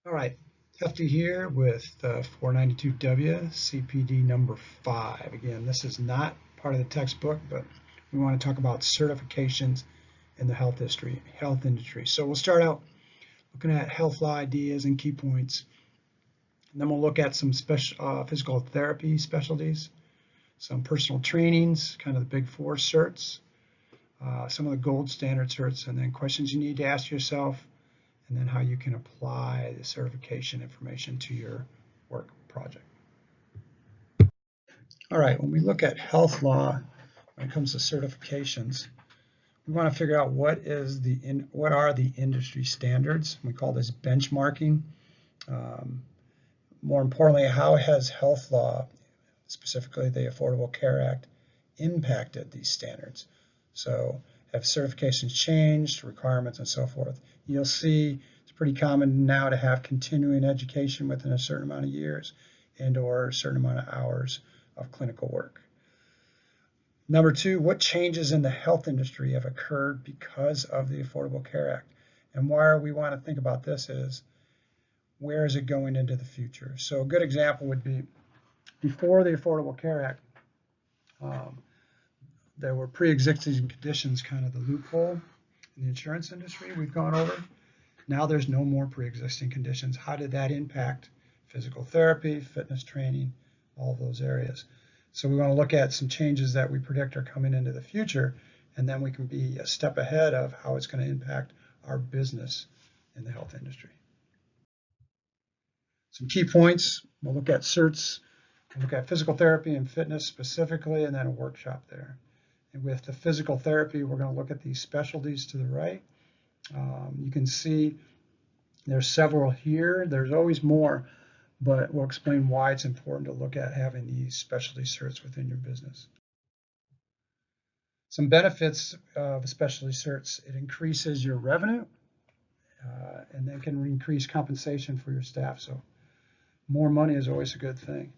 All right, Hefty here with 492W CPD number 5. Again, this is not part of the textbook, but we want to talk about certifications in the health industry. So we'll start out looking at health law ideas and key points. And then we'll look at some physical therapy specialties, some personal trainings, kind of the big four certs, some of the gold standard certs, and then questions you need to ask yourself, and then how you can apply the certification information to your work project. All right, when we look at health law, when it comes to certifications, we want to figure out what are the industry standards. We call this benchmarking. More importantly, how has health law, specifically the Affordable Care Act, impacted these standards? So have certifications changed, requirements, and so forth? You'll see it's pretty common now to have continuing education within a certain amount of years and/or a certain amount of hours of clinical work. Number two, what changes in the health industry have occurred because of the Affordable Care Act? And why we want to think about this is, where is it going into the future? So a good example would be, before the Affordable Care Act, there were pre-existing conditions, kind of the loophole in the insurance industry we've gone over. Now there's no more pre-existing conditions. How did that impact physical therapy, fitness training, all of those areas? So we want to look at some changes that we predict are coming into the future, and then we can be a step ahead of how it's going to impact our business in the health industry. Some key points, we'll look at certs, we'll look at physical therapy and fitness specifically, and then a workshop there. And with the physical therapy, we're going to look at these specialties to the right. You can see there's several here. There's always more, but we'll explain why it's important to look at having these specialty certs within your business. Some benefits of specialty certs: it increases your revenue, and then can increase compensation for your staff. So more money is always a good thing.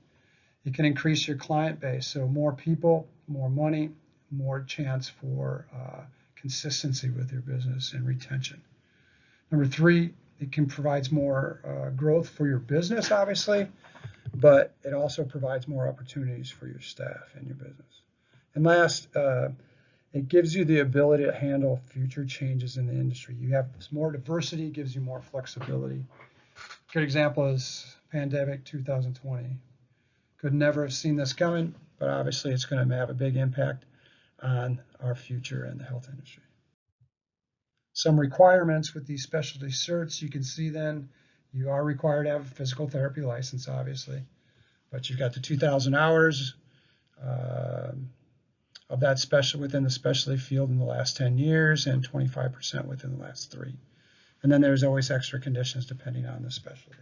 It can increase your client base. So more people, more money, more chance for consistency with your business and retention. Number three, it can provide more growth for your business, obviously, but it also provides more opportunities for your staff and your business. And last, it gives you the ability to handle future changes in the industry. You have more diversity, gives you more flexibility. A good example is pandemic 2020. Could never have seen this coming, but obviously it's going to have a big impact on our future in the health industry. Some requirements with these specialty certs, you can see then you are required to have a physical therapy license, obviously, but you've got the 2,000 hours of that within the specialty field in the last 10 years and 25% within the last 3. And then there's always extra conditions depending on the specialty.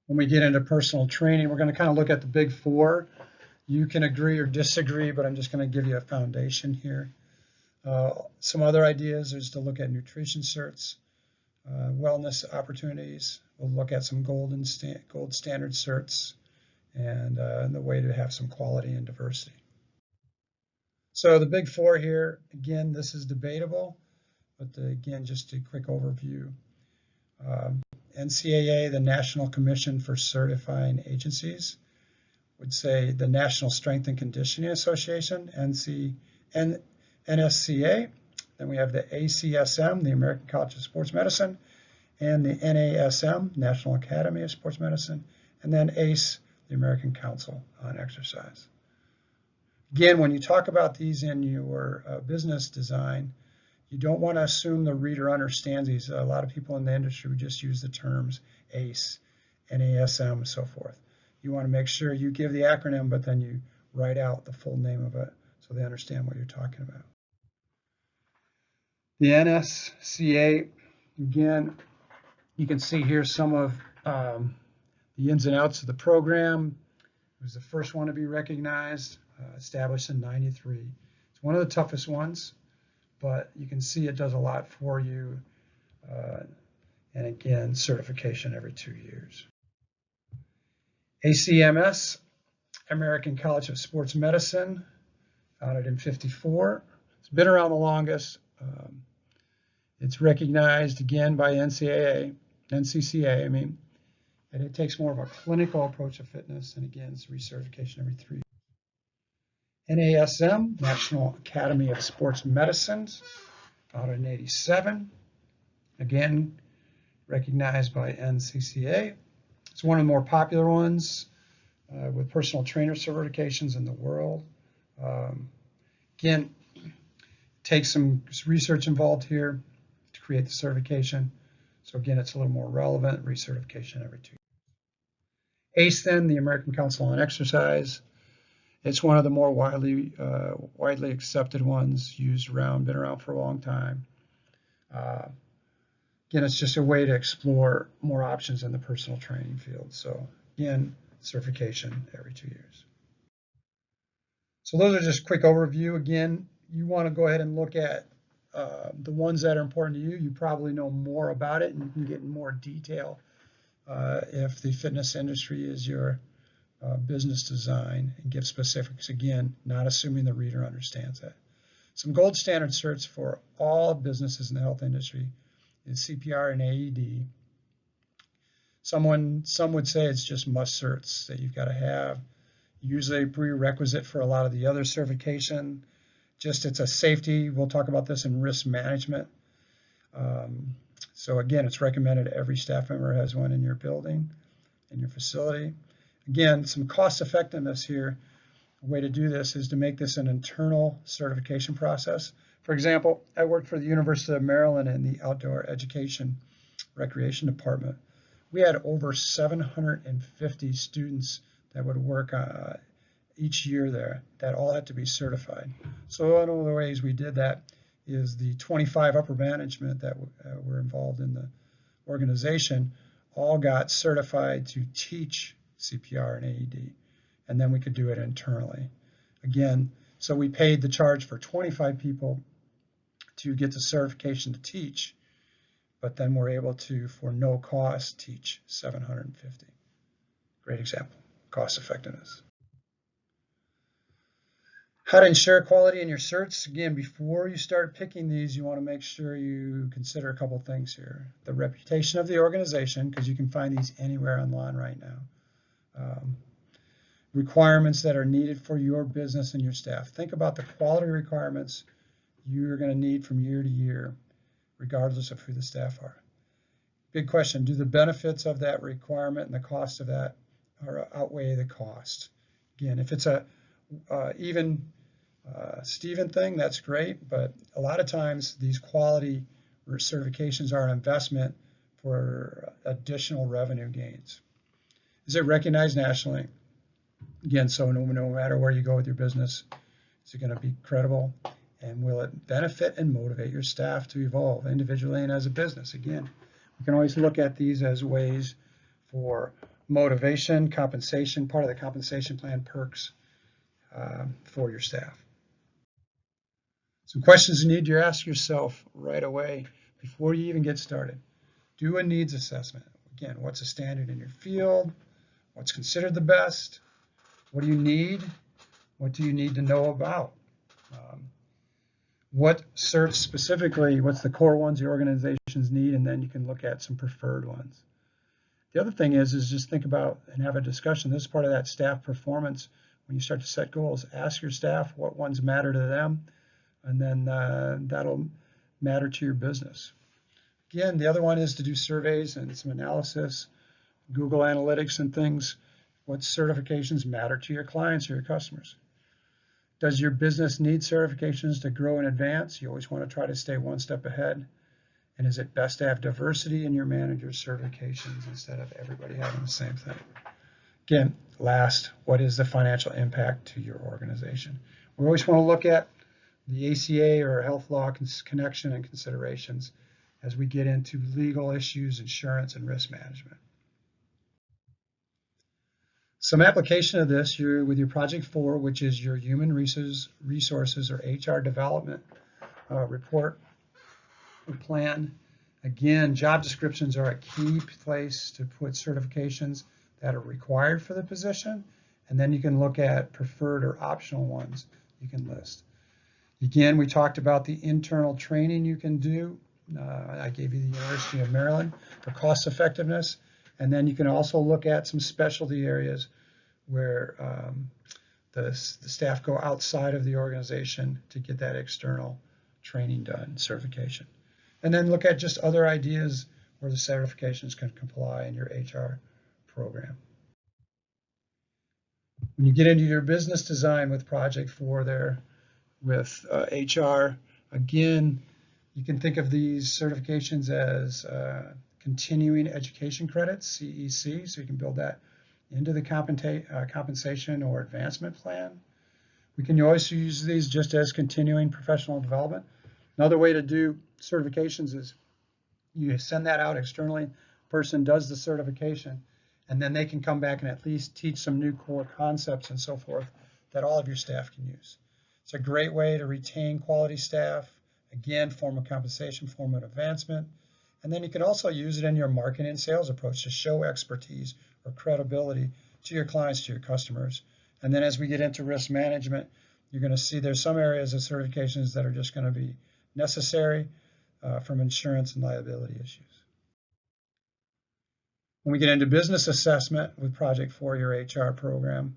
When we get into personal training, we're going to kind of look at the big four. You can agree or disagree, but I'm just going to give you a foundation here. Some other ideas is to look at nutrition certs, wellness opportunities. We'll look at some gold standard certs, and the way to have some quality and diversity. So the big four here, again, this is debatable, but again, just a quick overview. NCAA, the National Commission for Certifying Agencies, would say the National Strength and Conditioning Association, NSCA. Then we have the ACSM, the American College of Sports Medicine, and the NASM, National Academy of Sports Medicine, and then ACE, the American Council on Exercise. Again, when you talk about these in your business design, you don't want to assume the reader understands these. A lot of people in the industry would just use the terms ACE, NASM, and so forth. You want to make sure you give the acronym, but then you write out the full name of it so they understand what you're talking about. The NSCA, again, you can see here some of the ins and outs of the program. It was the first one to be recognized, established in '93. It's one of the toughest ones, but you can see it does a lot for you. And again, certification every 2 years. ACMS, American College of Sports Medicine, founded in '54. It's been around the longest. It's recognized again by NCAA. NCCA, I mean, and it takes more of a clinical approach to fitness, and again, it's recertification every 3 years. NASM, National Academy of Sports Medicine, founded in '87, again, recognized by NCCA. It's one of the more popular ones with personal trainer certifications in the world. Again, takes some research involved here to create the certification. So again, it's a little more relevant, recertification every 2 years. ACEN, the American Council on Exercise. It's one of the more widely accepted ones, used around, been around for a long time. Again, it's just a way to explore more options in the personal training field. So again, certification every 2 years. So those are just a quick overview. Again, you want to go ahead and look at the ones that are important to you. You probably know more about it, and you can get in more detail if the fitness industry is your business design, and give specifics. Again, not assuming the reader understands that. Some gold standard certs for all businesses in the health industry is CPR and AED. Some would say it's just must certs that you've got to have. Usually a prerequisite for a lot of the other certification. Just it's a safety. We'll talk about this in risk management. So again, it's recommended every staff member has one in your building, in your facility. Again, some cost effectiveness here. A way to do this is to make this an internal certification process. For example, I worked for the University of Maryland in the Outdoor Education Recreation Department. We had over 750 students that would work each year there that all had to be certified. So one of the ways we did that is the 25 upper management that were involved in the organization all got certified to teach CPR and AED, and then we could do it internally. Again, so we paid the charge for 25 people to get the certification to teach, but then we're able to, for no cost, teach 750. Great example, cost effectiveness. How to ensure quality in your certs. Again, before you start picking these, you want to make sure you consider a couple things here. The reputation of the organization, because you can find these anywhere online right now. Requirements that are needed for your business and your staff. Think about the quality requirements you're going to need from year to year, regardless of who the staff are. Big question, do the benefits of that requirement and the cost of that outweigh the cost? Again, if it's a even Steven thing, that's great, but a lot of times these quality certifications are an investment for additional revenue gains. Is it recognized nationally? Again, so no matter where you go with your business, is it going to be credible? And will it benefit and motivate your staff to evolve individually and as a business? Again, we can always look at these as ways for motivation, compensation, part of the compensation plan, perks for your staff. Some questions you need to ask yourself right away before you even get started. Do a needs assessment. Again, what's the standard in your field? What's considered the best? What do you need? What do you need to know about? What certs specifically, what's the core ones your organizations need, and then you can look at some preferred ones. The other thing is just think about and have a discussion. This is part of that staff performance. When you start to set goals, ask your staff what ones matter to them, and then that'll matter to your business. Again, the other one is to do surveys and some analysis, Google Analytics and things. What certifications matter to your clients or your customers? Does your business need certifications to grow and advance? You always want to try to stay one step ahead. And is it best to have diversity in your manager's certifications instead of everybody having the same thing? Again, last, what is the financial impact to your organization? We always want to look at the ACA or health law connection and considerations as we get into legal issues, insurance, and risk management. Some application of this with your Project 4, which is your human resources or HR development report or plan. Again, job descriptions are a key place to put certifications that are required for the position, and then you can look at preferred or optional ones you can list. Again, we talked about the internal training you can do I gave you the University of Maryland for cost effectiveness. And then you can also look at some specialty areas where the staff go outside of the organization to get that external training done, certification. And then look at just other ideas where the certifications can comply in your HR program. When you get into your business design with Project 4 there with HR, again, you can think of these certifications as continuing education credits, CEC, so you can build that into the compensation or advancement plan. We can also use these just as continuing professional development. Another way to do certifications is you send that out externally, person does the certification, and then they can come back and at least teach some new core concepts and so forth that all of your staff can use. It's a great way to retain quality staff, again, form of compensation, form of advancement, and then you can also use it in your marketing and sales approach to show expertise or credibility to your clients, to your customers. And then as we get into risk management, you're going to see there's some areas of certifications that are just going to be necessary from insurance and liability issues. When we get into business assessment with Project 4, your HR program,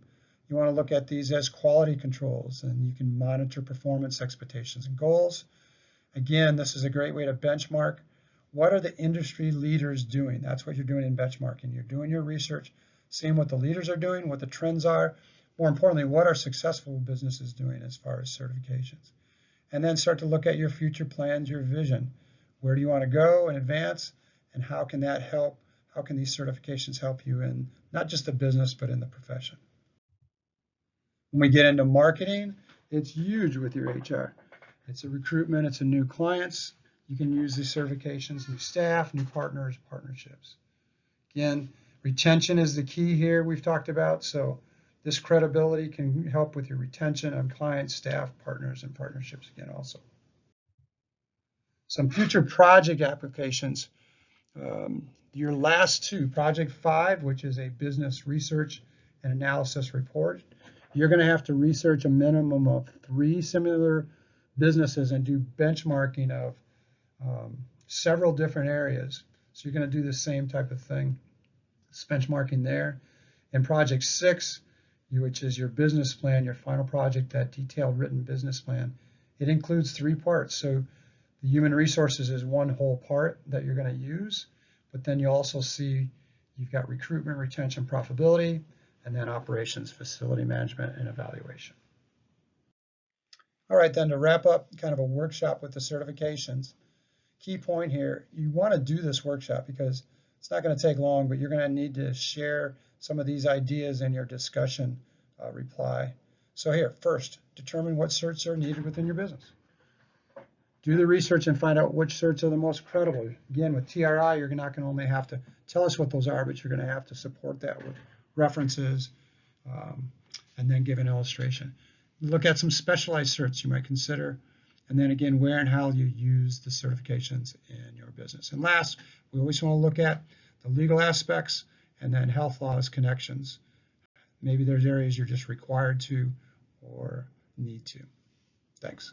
you want to look at these as quality controls, and you can monitor performance expectations and goals. Again, this is a great way to benchmark. What are the industry leaders doing? That's what you're doing in benchmarking. You're doing your research, seeing what the leaders are doing, what the trends are. More importantly, what are successful businesses doing as far as certifications? And then start to look at your future plans, your vision. Where do you want to go in advance, and how can that help? How can these certifications help you in not just the business, but in the profession? When we get into marketing, it's huge with your HR. It's a recruitment, it's a new clients. You can use these certifications, new staff, new partners, partnerships. Again, retention is the key here we've talked about. So this credibility can help with your retention of clients, staff, partners, and partnerships again also. Some future project applications. Your last two, Project 5, which is a business research and analysis report. You're going to have to research a minimum of 3 similar businesses and do benchmarking of several different areas. So you're going to do the same type of thing. It's benchmarking there. In Project 6, which is your business plan, your final project, that detailed written business plan, it includes 3 parts. So the human resources is one whole part that you're going to use, but then you also see you've got recruitment, retention, profitability, and then operations, facility management, and evaluation. All right, then to wrap up kind of a workshop with the certifications, key point here, you want to do this workshop because it's not going to take long, but you're going to need to share some of these ideas in your discussion reply. So here, first, determine what certs are needed within your business. Do the research and find out which certs are the most credible. Again, with TRI, you're not going to only have to tell us what those are, but you're going to have to support that with references and then give an illustration. Look at some specialized certs you might consider, and then again, where and how you use the certifications in your business. And last, we always want to look at the legal aspects and then health laws connections. Maybe there's areas you're just required to or need to. Thanks.